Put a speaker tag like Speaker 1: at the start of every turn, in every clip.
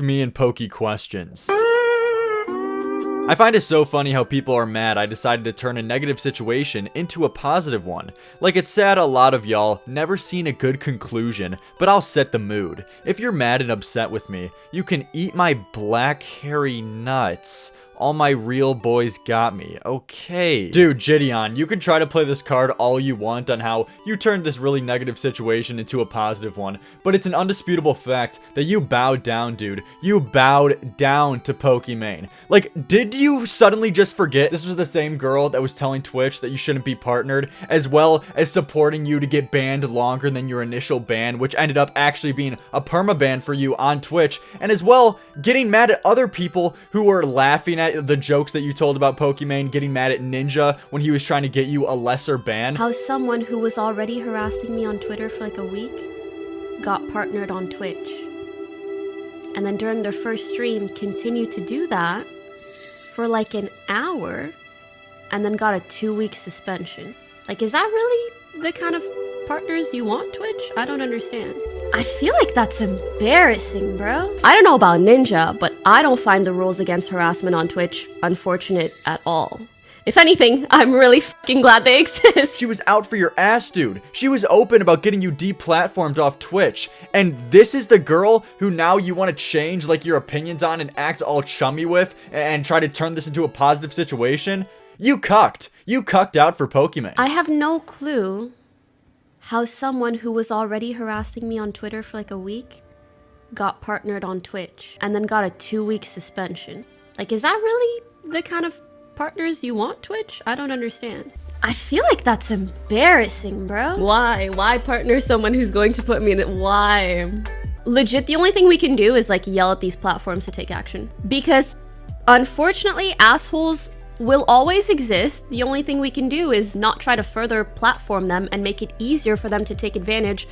Speaker 1: Me and Poke Questions. I find it so funny how people are mad I decided to turn a negative situation into a positive one. Like, it's sad a lot of y'all never seen a good conclusion, but I'll set the mood. If you're mad and upset with me, you can eat my black hairy nuts. All my real boys got me. Okay. Dude, JiDion, you can try to play this card all you want on how you turned this really negative situation into a positive one, but it's an undisputable fact that you bowed down, dude. You bowed down to Pokimane. Like, did you suddenly just forget this was the same girl that was telling Twitch that you shouldn't be partnered, as well as supporting you to get banned longer than your initial ban, which ended up actually being a permaban for you on Twitch, and as well getting mad at other people who were laughing at the jokes that you told about Pokimane, getting mad at Ninja when he was trying to get you a lesser ban?
Speaker 2: How someone who was already harassing me on Twitter for like a week got partnered on Twitch. And then during their first stream continued to do that for like an hour and then got a 2-week suspension. Like, is that really the kind of partners you want, Twitch? I don't understand. I feel like that's embarrassing, bro. I don't know about Ninja, but I don't find the rules against harassment on Twitch unfortunate at all. If anything, I'm really fucking glad they exist.
Speaker 1: She was out for your ass, dude. She was open about getting you deplatformed off Twitch. And this is the girl who now you want to change like your opinions on and act all chummy with and try to turn this into a positive situation? You cucked. You cucked out for Pokimane.
Speaker 2: I have no clue how someone who was already harassing me on Twitter for like a week got partnered on Twitch and then got a 2-week suspension. Like, is that really the kind of partners you want, Twitch? I don't understand. I feel like that's embarrassing, bro. Why? Why partner someone who's going to put me in it? Why? Legit, the only thing we can do is like yell at these platforms to take action. Because unfortunately, assholes will always exist. The only thing we can do is not try to further platform them and make it easier for them to take advantage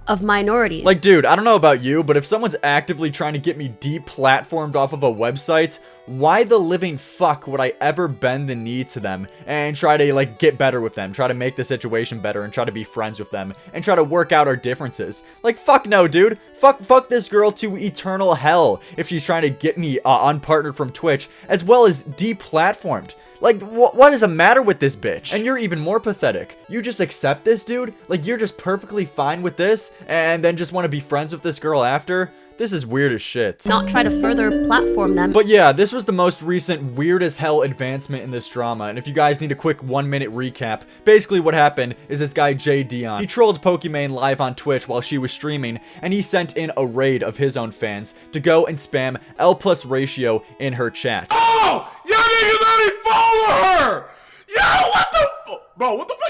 Speaker 2: of minorities.
Speaker 1: Like, dude, I don't know about you, but if someone's actively trying to get me deplatformed off of a website, why the living fuck would I ever bend the knee to them and try to, like, get better with them, try to make the situation better and try to be friends with them and try to work out our differences? Like, fuck no, dude. Fuck this girl to eternal hell if she's trying to get me unpartnered from Twitch as well as deplatformed. Like, what is the matter with this bitch? And you're even more pathetic. You just accept this, dude? Like, you're just perfectly fine with this and then just want to be friends with this girl after? This is weird as shit.
Speaker 2: Not try to further platform them.
Speaker 1: But yeah, this was the most recent weird as hell advancement in this drama. And if you guys need a quick 1-minute recap, basically what happened is this guy JiDion, he trolled Pokimane live on Twitch while she was streaming, and he sent in a raid of his own fans to go and spam L+ratio in her chat.
Speaker 3: Oh! Y'all niggas already follow her! Yo, what the bro, what the fuck?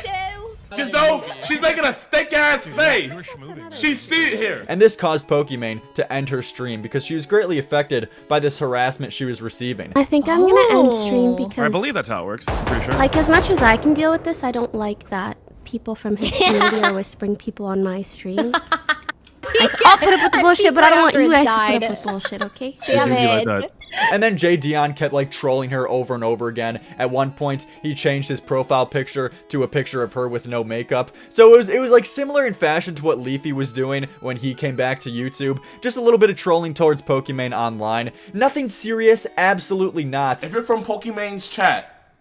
Speaker 3: Just know she's making a steak ass face. She's seated here.
Speaker 1: And this caused Pokimane to end her stream because she was greatly affected by this harassment she was receiving.
Speaker 2: I think I'm gonna end stream because
Speaker 4: I believe that's how it works. I'm pretty sure.
Speaker 2: Like, as much as I can deal with this, I don't like that people from his community are whispering people on my stream. Like, I'll put up with the bullshit, but I don't want you guys to put up with bullshit, okay?
Speaker 4: Damn it.
Speaker 1: And then JiDion kept like trolling her over and over again. At one point, he changed his profile picture to a picture of her with no makeup. So it was like similar in fashion to what Leafy was doing when he came back to YouTube. Just a little bit of trolling towards Pokimane online. Nothing serious, absolutely not.
Speaker 3: If you're from Pokimane's chat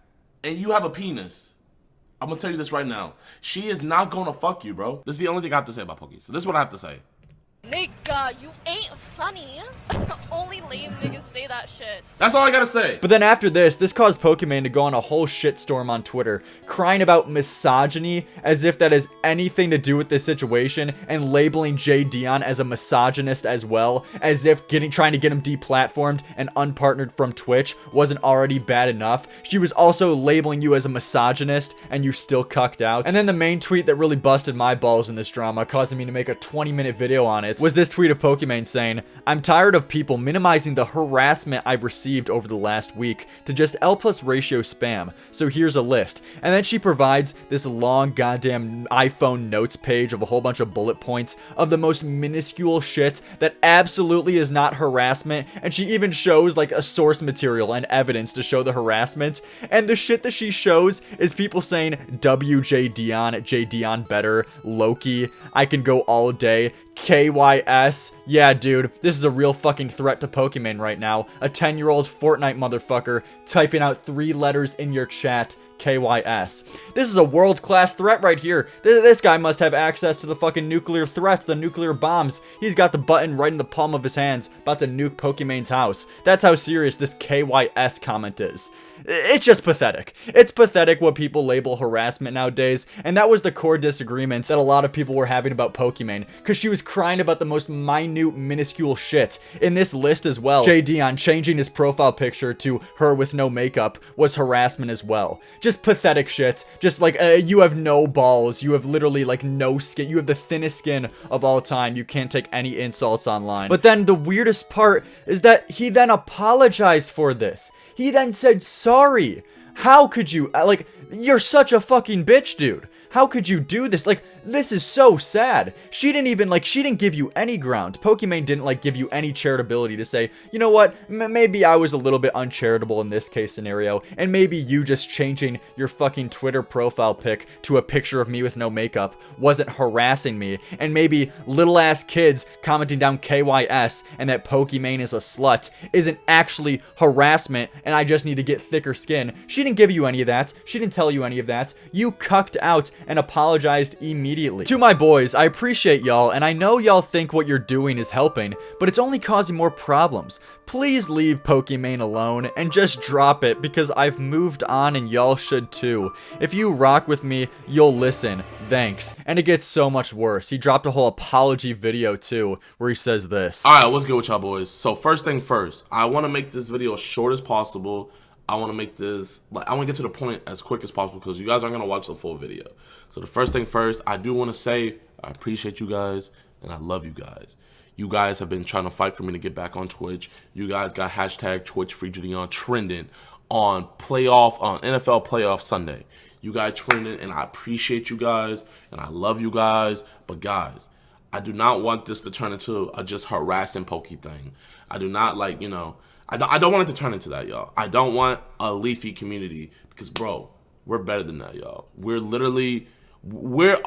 Speaker 3: and you have a penis, I'm gonna tell you this right now. She is not gonna fuck you, bro. This is the only thing I have to say about Poki. So this is what I have to say.
Speaker 5: Nigga, you ain't funny. Only lame niggas say that shit.
Speaker 3: That's all I gotta say.
Speaker 1: But then after this caused Pokimane to go on a whole shitstorm on Twitter, crying about misogyny as if that has anything to do with this situation, and labeling JiDion as a misogynist as well, as if trying to get him deplatformed and unpartnered from Twitch wasn't already bad enough. She was also labeling you as a misogynist, and you still cucked out. And then the main tweet that really busted my balls in this drama, causing me to make a 20-minute video on it, was this tweet of Pokimane saying, "I'm tired of people minimizing the harassment I've received over the last week to just L+ratio spam, so here's a list." And then she provides this long goddamn iPhone notes page of a whole bunch of bullet points of the most minuscule shit that absolutely is not harassment, and she even shows like a source material and evidence to show the harassment. And the shit that she shows is people saying WJDion, JiDion better, Loki, I can go all day, KYS. Yeah, dude, this is a real fucking threat to Pokimane right now. A 10-year-old Fortnite motherfucker typing out 3 letters in your chat. KYS. This is a world-class threat right here. This guy must have access to the fucking nuclear threats, the nuclear bombs. He's got the button right in the palm of his hands, about to nuke Pokimane's house. That's how serious this KYS comment is. It's just pathetic. It's pathetic what people label harassment nowadays, and that was the core disagreements that a lot of people were having about Pokimane, because she was crying about the most minute, minuscule shit. In this list as well, JiDion changing his profile picture to her with no makeup was harassment as well. Just pathetic shit. Just like, you have no balls. You have literally like no skin. You have the thinnest skin of all time. You can't take any insults online. But then the weirdest part is that he then apologized for this. He then said sorry. How could you? Like, you're such a fucking bitch, dude. How could you do this? Like, this is so sad. She didn't even, like, she didn't give you any ground. Pokimane didn't, like, give you any charitability to say, you know what, maybe I was a little bit uncharitable in this case scenario, and maybe you just changing your fucking Twitter profile pic to a picture of me with no makeup wasn't harassing me, and maybe little-ass kids commenting down KYS and that Pokimane is a slut isn't actually harassment, and I just need to get thicker skin. She didn't give you any of that. She didn't tell you any of that. You cucked out and apologized immediately. To my boys, I appreciate y'all, and I know y'all think what you're doing is helping, but it's only causing more problems. Please leave Pokimane alone and just drop it, because I've moved on and y'all should too. If you rock with me, you'll listen. Thanks. And it gets so much worse. He dropped a whole apology video too, where he says this.
Speaker 3: Alright, what's good with y'all boys? So first thing first, I want to make this video as short as possible. I want to make this, like, I want to get to the point as quick as possible because you guys aren't going to watch the full video. So the first thing first, I do want to say I appreciate you guys and I love you guys. You guys have been trying to fight for me to get back on Twitch. You guys got hashtag Twitch Free JiDion trending on NFL Playoff Sunday. You guys trending, and I appreciate you guys and I love you guys. But guys, I do not want this to turn into a just harassing Pokey thing. I do not, like, you know, I don't want it to turn into that, y'all. I don't want a leafy community because, bro, we're better than that, y'all. We're literally, we're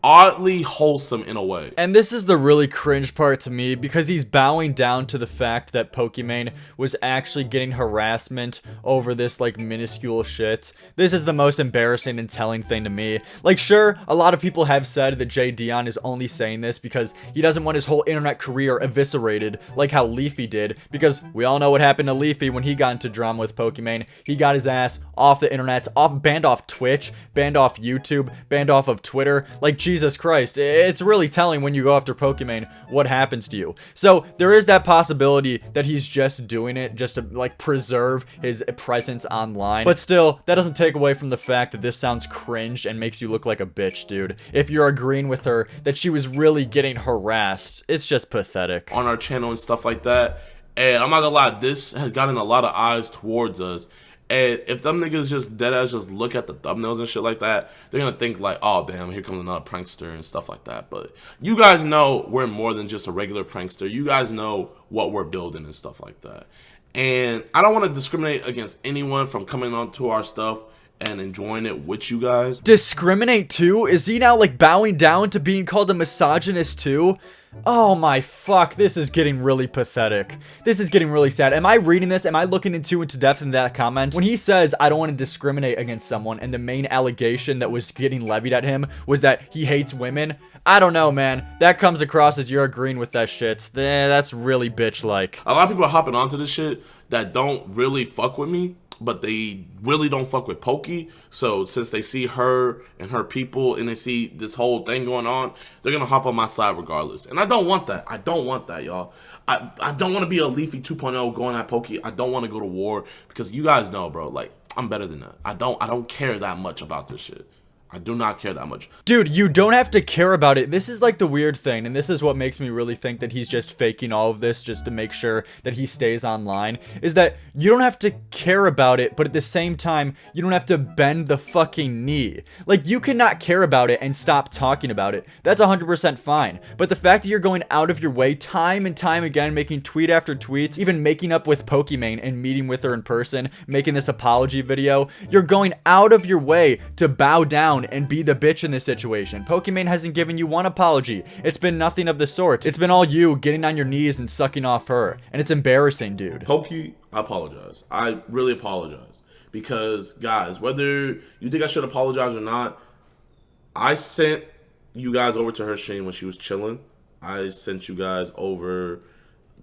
Speaker 3: oddly wholesome in a way.
Speaker 1: And this is the really cringe part to me, because he's bowing down to the fact that Pokimane was actually getting harassment over this, like, minuscule shit. This is the most embarrassing and telling thing to me. Like, sure, a lot of people have said that JiDion is only saying this because he doesn't want his whole internet career eviscerated like how Leafy did, because we all know what happened to Leafy when he got into drama with Pokimane. He got his ass off the internet, banned off Twitch, banned off YouTube, banned off of Twitter. Like, Jesus Christ, it's really telling when you go after Pokimane what happens to you. So there is that possibility that he's just doing it just to, like, preserve his presence online. But still, that doesn't take away from the fact that this sounds cringe and makes you look like a bitch, dude. If you're agreeing with her that she was really getting harassed, it's just pathetic.
Speaker 3: On our channel and stuff like that. And I'm not gonna lie, this has gotten a lot of eyes towards us. And if them niggas just deadass just look at the thumbnails and shit like that, they're gonna think like, oh damn, here comes another prankster and stuff like that. But you guys know we're more than just a regular prankster. You guys know what we're building and stuff like that. And I don't want to discriminate against anyone from coming onto our stuff and enjoying it with you guys.
Speaker 1: Discriminate too? Is he now, like, bowing down to being called a misogynist too? Oh my fuck, this is getting really pathetic. This is getting really sad. Am I reading this? Am I looking into depth in that comment? When he says, I don't want to discriminate against someone, and the main allegation that was getting levied at him was that he hates women, I don't know, man. That comes across as you're agreeing with that shit. That's really bitch-like.
Speaker 3: A lot of people are hopping onto this shit that don't really fuck with me, but they really don't fuck with Pokey. So since they see her and her people and they see this whole thing going on, they're gonna hop on my side regardless. And I don't want that. I don't want that, y'all. I don't want to be a Leafy 2.0 going at Pokey. I don't want to go to war because you guys know, bro, like, I'm better than that. I don't care that much about this shit. I do not care that much.
Speaker 1: Dude, you don't have to care about it. This is like the weird thing, and this is what makes me really think that he's just faking all of this just to make sure that he stays online, is that you don't have to care about it, but at the same time, you don't have to bend the fucking knee. Like, you cannot care about it and stop talking about it. That's 100% fine. But the fact that you're going out of your way time and time again, making tweet after tweet, even making up with Pokimane and meeting with her in person, making this apology video, you're going out of your way to bow down down and be the bitch in this situation. Pokimane hasn't given you one apology. It's been nothing of the sort. It's been all you getting on your knees and sucking off her. And it's embarrassing, dude.
Speaker 3: Poki, I apologize. I really apologize. Because, guys, whether you think I should apologize or not, I sent you guys over to her stream when she was chilling. I sent you guys over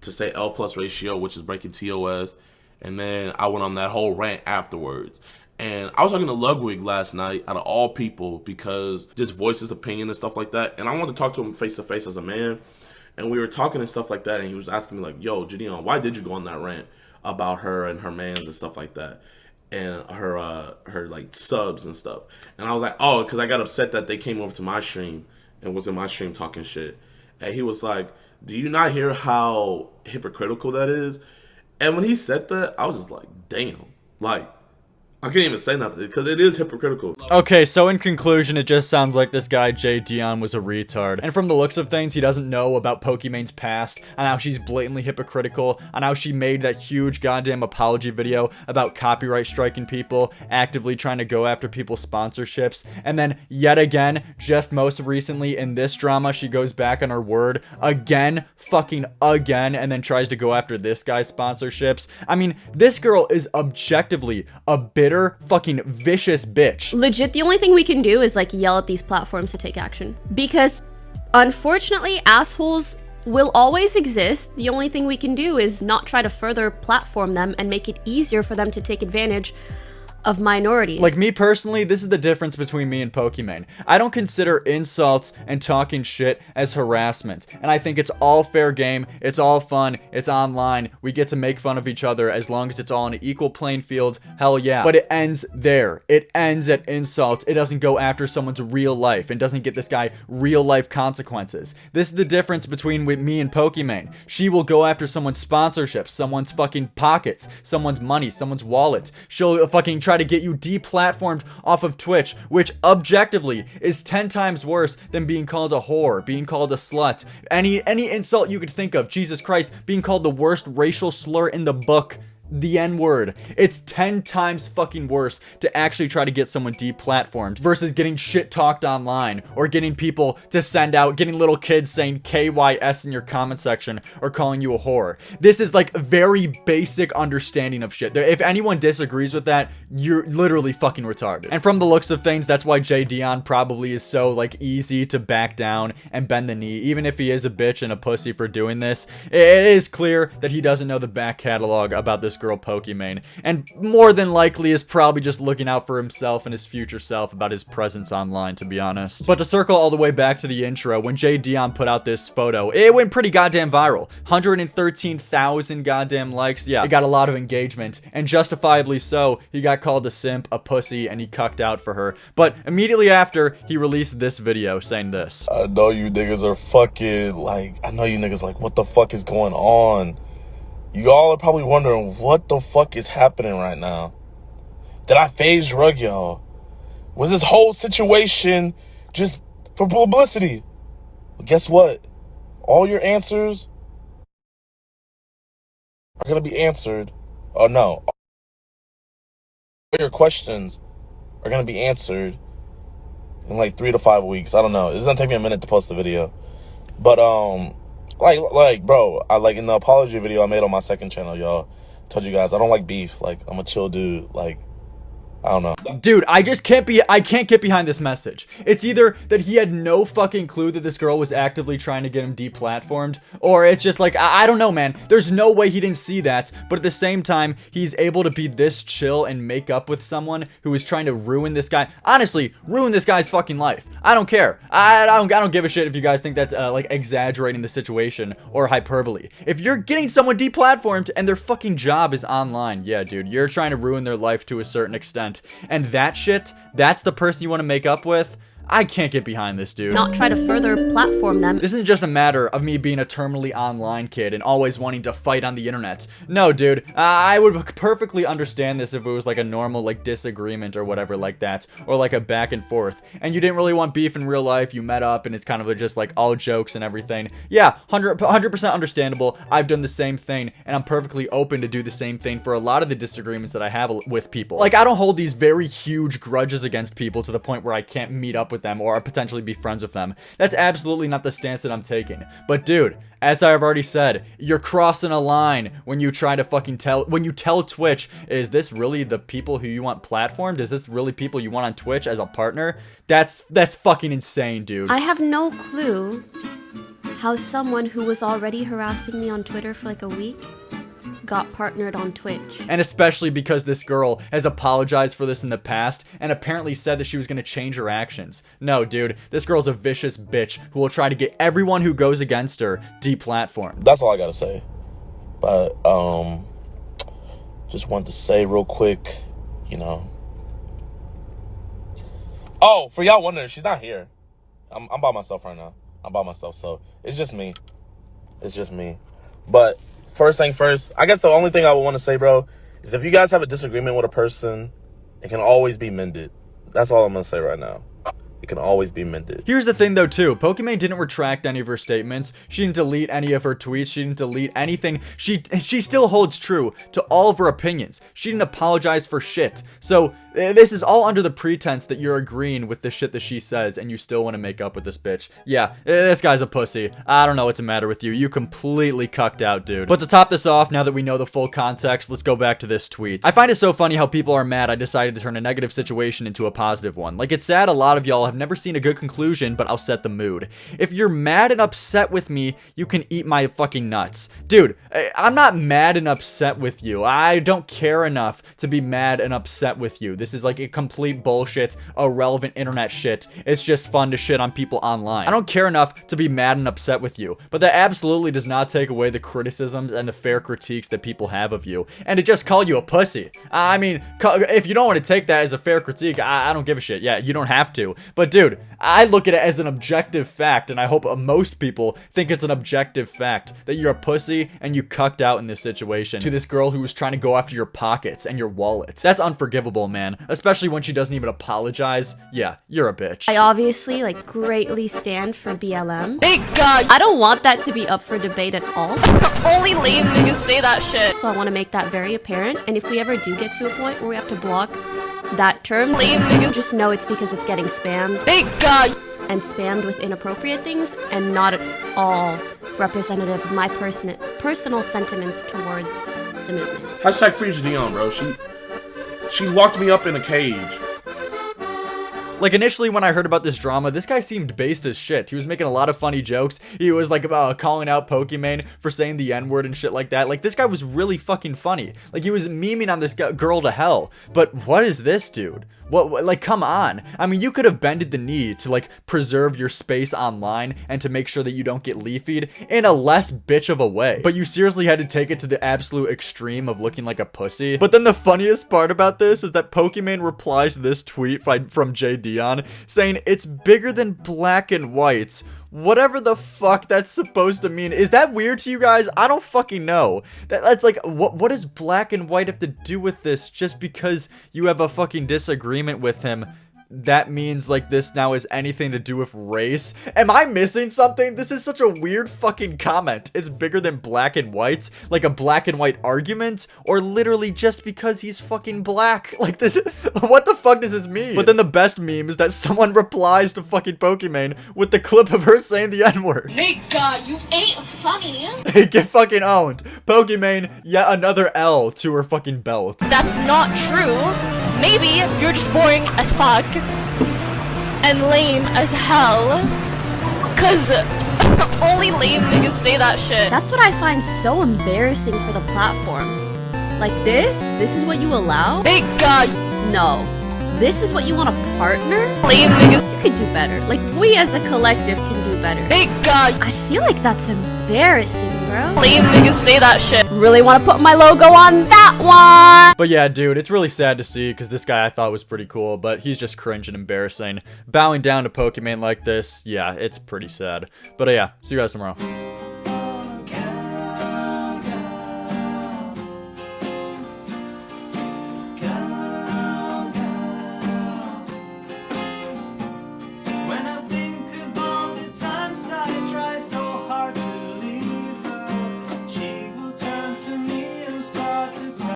Speaker 3: to say L plus ratio, which is breaking TOS. And then I went on that whole rant afterwards. And I was talking to Ludwig last night, out of all people, because just voice his opinion and stuff like that. And I wanted to talk to him face to face as a man. And we were talking and stuff like that. And he was asking me like, yo, JiDion, why did you go on that rant about her and her mans and stuff like that? And her like subs and stuff. And I was like, oh, because I got upset that they came over to my stream and was in my stream talking shit. And he was like, do you not hear how hypocritical that is? And when he said that, I was just like, damn. Like, I can't even say nothing because it is hypocritical.
Speaker 1: Okay, so in conclusion, it just sounds like this guy JiDion was a retard. And from the looks of things, he doesn't know about Pokimane's past, and how she's blatantly hypocritical, and how she made that huge goddamn apology video about copyright striking people, actively trying to go after people's sponsorships. And then yet again, just most recently in this drama, she goes back on her word again, fucking again, and then tries to go after this guy's sponsorships. I mean, this girl is objectively a bitter, fucking vicious bitch.
Speaker 2: Legit, the only thing we can do is like yell at these platforms to take action. Because unfortunately, assholes will always exist. The only thing we can do is not try to further platform them and make it easier for them to take advantage of minorities.
Speaker 1: Like me personally, this is the difference between me and Pokimane. I don't consider insults and talking shit as harassment. And I think it's all fair game, it's all fun, it's online, we get to make fun of each other as long as it's all on an equal playing field, hell yeah. But it ends there. It ends at insults. It doesn't go after someone's real life and doesn't get this guy real life consequences. This is the difference between me and Pokimane. She will go after someone's sponsorships, someone's fucking pockets, someone's money, someone's wallet. She'll fucking try to get you deplatformed off of Twitch, which objectively is 10 times worse than being called a whore, being called a slut, any insult you could think of. Jesus Christ, being called the worst racial slur in the book, the N-word. It's 10 times fucking worse to actually try to get someone deplatformed versus getting shit talked online, or getting people to send out, getting little kids saying KYS in your comment section or calling you a whore. This is like very basic understanding of shit. If anyone disagrees with that, you're literally fucking retarded. And from the looks of things, that's why JiDion probably is so like easy to back down and bend the knee. Even if he is a bitch and a pussy for doing this, it is clear that he doesn't know the back catalog about this girl Pokimane, and more than likely is probably just looking out for himself and his future self about his presence online, to be honest. But to circle all the way back to the intro, when JiDion put out this photo, it went pretty goddamn viral. 113,000 goddamn likes. Yeah, it got a lot of engagement, and justifiably so. He got called a simp, a pussy, and he cucked out for her. But immediately after, he released this video saying this.
Speaker 6: I know you niggas are fucking like, I know you niggas like, what the fuck is going on? Y'all are probably wondering what the fuck is happening right now. Did I phase drug y'all? Was this whole situation just for publicity? Well, guess what? All your answers are going to be answered. Oh no. All your questions are going to be answered in like 3 to 5 weeks. I don't know. It's going to take me a minute to post the video. But, like, bro, I like in the apology video I made on my second channel, y'all, told you guys I don't like beef. Like, I'm a chill dude. Like, I don't know.
Speaker 1: Dude, I can't get behind this message. It's either that he had no fucking clue that this girl was actively trying to get him deplatformed, or it's just like, I don't know, man. There's no way he didn't see that, but at the same time, he's able to be this chill and make up with someone who is trying to ruin this guy. Honestly, ruin this guy's fucking life. I don't care. I don't give a shit if you guys think that's like exaggerating the situation or hyperbole. If you're getting someone deplatformed and their fucking job is online, yeah, dude, you're trying to ruin their life to a certain extent. And that shit, that's the person you want to make up with. I can't get behind this, dude.
Speaker 2: not try to further platform them.
Speaker 1: This isn't just a matter of me being a terminally online kid and always wanting to fight on the internet. No, dude, I would perfectly understand this if it was like a normal like disagreement or whatever like that, or like a back and forth, and you didn't really want beef in real life, you met up and it's kind of just like all jokes and everything. Yeah, 100% understandable. I've done the same thing, and I'm perfectly open to do the same thing for a lot of the disagreements that I have with people. Like, I don't hold these very huge grudges against people to the point where I can't meet up with them or potentially be friends with them. That's absolutely not the stance that I'm taking. But dude, as I've already said, you're crossing a line when you try to fucking tell Twitch, is this really the people who you want platformed? Is this really people you want on Twitch as a partner? That's fucking insane, dude.
Speaker 2: I have no clue how someone who was already harassing me on Twitter for like a week got partnered on Twitch.
Speaker 1: And especially because this girl has apologized for this in the past and apparently said that she was going to change her actions. No, dude, this girl's a vicious bitch who will try to get everyone who goes against her deplatformed.
Speaker 6: That's all I gotta say. But just wanted to say real quick, you know. Oh, for y'all wondering, she's not here. I'm by myself right now. I'm by myself, so it's just me. It's just me. But first thing first, I guess the only thing I would want to say, bro, is if you guys have a disagreement with a person, it can always be mended. That's all I'm going to say right now. It can always be mended.
Speaker 1: Here's the thing though too, Pokimane didn't retract any of her statements, she didn't delete any of her tweets, she didn't delete anything, she still holds true to all of her opinions, she didn't apologize for shit. So this is all under the pretense that you're agreeing with the shit that she says and you still want to make up with this bitch. Yeah, this guy's a pussy. I don't know what's the matter with you. You completely cucked out, dude. But to top this off, now that we know the full context, let's go back to this tweet. I find it so funny how people are mad I decided to turn a negative situation into a positive one. Like, it's sad a lot of y'all have never seen a good conclusion, but I'll set the mood. If you're mad and upset with me, you can eat my fucking nuts. Dude, I'm not mad and upset with you. I don't care enough to be mad and upset with you. This is like a complete bullshit, irrelevant internet shit. It's just fun to shit on people online. I don't care enough to be mad and upset with you, but that absolutely does not take away the criticisms and the fair critiques that people have of you. And to just call you a pussy, I mean, if you don't want to take that as a fair critique, I don't give a shit. Yeah, you don't have to. But dude, I look at it as an objective fact, and I hope most people think it's an objective fact that you're a pussy and you cucked out in this situation to this girl who was trying to go after your pockets and your wallet. That's unforgivable, man. Especially when she doesn't even apologize. Yeah, you're a bitch.
Speaker 2: I obviously like greatly stand for BLM.
Speaker 5: Thank God.
Speaker 2: I don't want that to be up for debate at all.
Speaker 5: Only lame niggas say that shit.
Speaker 2: So I want to make that very apparent. And if we ever do get to a point where we have to block that term,
Speaker 5: Lame niggas.
Speaker 2: just know it's because it's getting spammed.
Speaker 5: Thank God.
Speaker 2: And spammed with inappropriate things and not at all representative of my personal sentiments towards the movement.
Speaker 3: Hashtag free JiDion, bro. She locked me up in a cage.
Speaker 1: Like, initially when I heard about this drama, this guy seemed based as shit. He was making a lot of funny jokes. He was like calling out Pokimane for saying the N-word and shit like that. Like, this guy was really fucking funny. Like, he was memeing on this girl to hell. But what is this, dude? What, like, come on. I mean, you could have bended the knee to, like, preserve your space online and to make sure that you don't get leafied in a less bitch of a way. But you seriously had to take it to the absolute extreme of looking like a pussy. But then the funniest part about this is that Pokimane replies to this tweet from JiDion saying it's bigger than black and whites. Whatever the fuck that's supposed to mean. Is that weird to you guys? I don't fucking know. That's like, what does black and white have to do with this? Just because you have a fucking disagreement with him, that means like this now has anything to do with race? Am I missing something? This is such a weird fucking comment. It's bigger than black and white, like a black and white argument, or literally just because he's fucking black. Like, this, what the fuck does this mean? But then the best meme is that someone replies to fucking Pokimane with the clip of her saying the N-word.
Speaker 5: Nigga, you ain't funny.
Speaker 1: Get fucking owned. Pokimane, yet another L to her fucking belt.
Speaker 5: That's not true. Maybe you're just boring as fuck and lame as hell. Cause only lame niggas say that shit.
Speaker 2: That's what I find so embarrassing for the platform. Like this is what you allow?
Speaker 5: Thank God.
Speaker 2: No. This is what you want a partner?
Speaker 5: Lame niggas.
Speaker 2: You could do better. Like, we as a collective can do better.
Speaker 5: Thank God.
Speaker 2: I feel like that's embarrassing. bro.
Speaker 5: Lame niggas say that shit.
Speaker 2: Really want to put my logo on that one.
Speaker 1: But yeah, dude, it's really sad to see because this guy I thought was pretty cool, but he's just cringe and embarrassing. Bowing down to Pokimane like this, yeah, it's pretty sad. But yeah, see you guys tomorrow.